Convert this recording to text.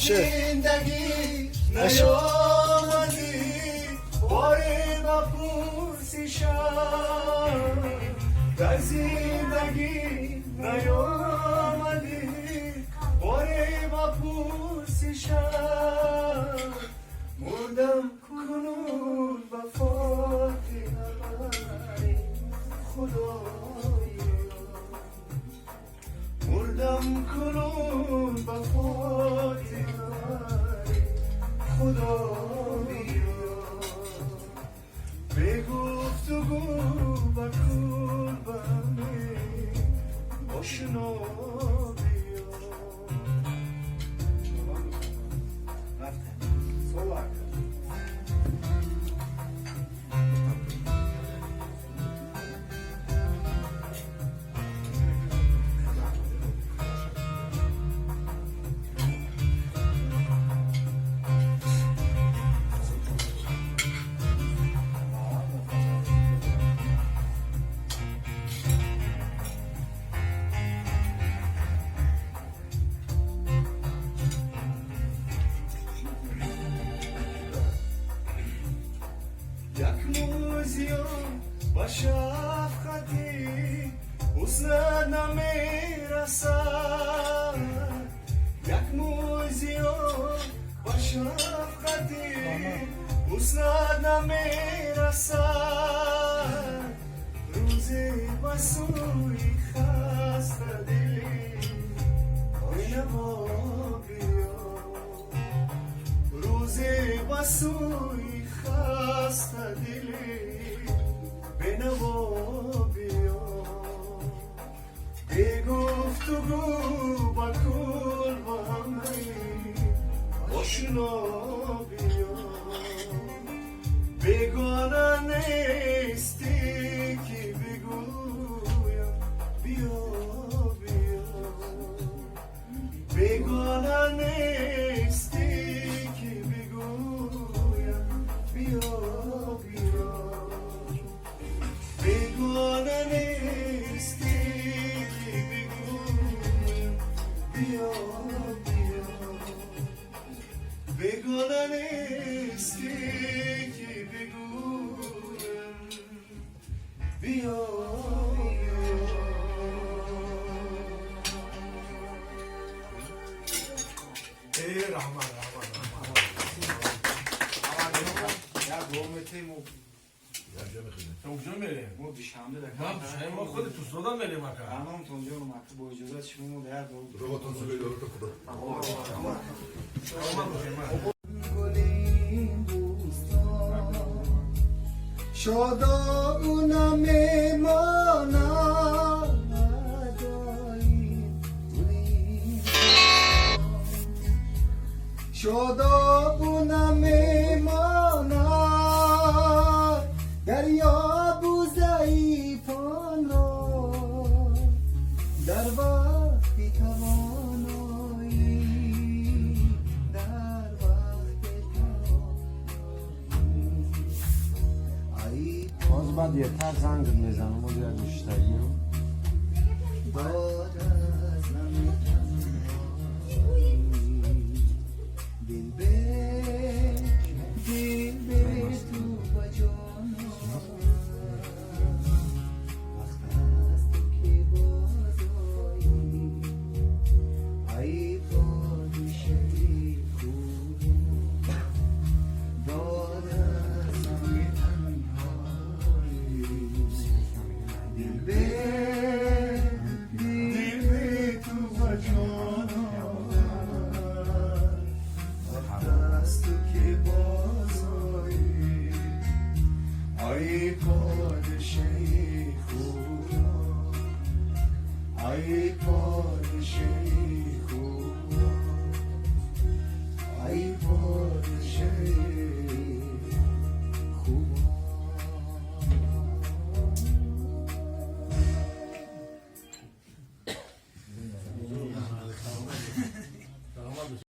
زندگی نیامدی باره و پرسشم در زندگی نیامدی باره و پرسشم مردم کنون وفات نبری خدایا مردم کنون وفات نبری خدایا به گفتگو و قربانی آشنا بیا با شفقتی حسنت نمیرسد یک موزیان با شفقتی حسنت نمیرسد روزی با سوی خسته دلی آینه با بیا روزی با سوی خسته دلی بنوا بیا به گفتگو با کل با همه آشنا بیا بیگانه نیستی که بگویم بیا بیا بیگانه نیستی که بگویم بیا بیا بیگانه نیستی که بگویم بیا بیا بیگانه نیستی که بگویم بیا ای رحمان یا دومتی مو اونجا میریم ما بیشتر ما خود تو سودا میریم اکا تمام اونجا رو مکتب با اجازه شما در دو روتون سوی دارو تو خدا شادابونه میمانم شادابونه میمانم دریا بو ضعیفان را در وقتی توانایی در وقتی توانایی باز بعد یه تر زنگ میزنم و دیگر بیشتریم باد از نمیتنم دل به تو و جانا وقت است که بازایی ای پادشه خوب باد از نمیتنهایی دل به تو و جانا وقت که بازایی ای پادشه خوب ای پادشاهی خوب ای پادشاهی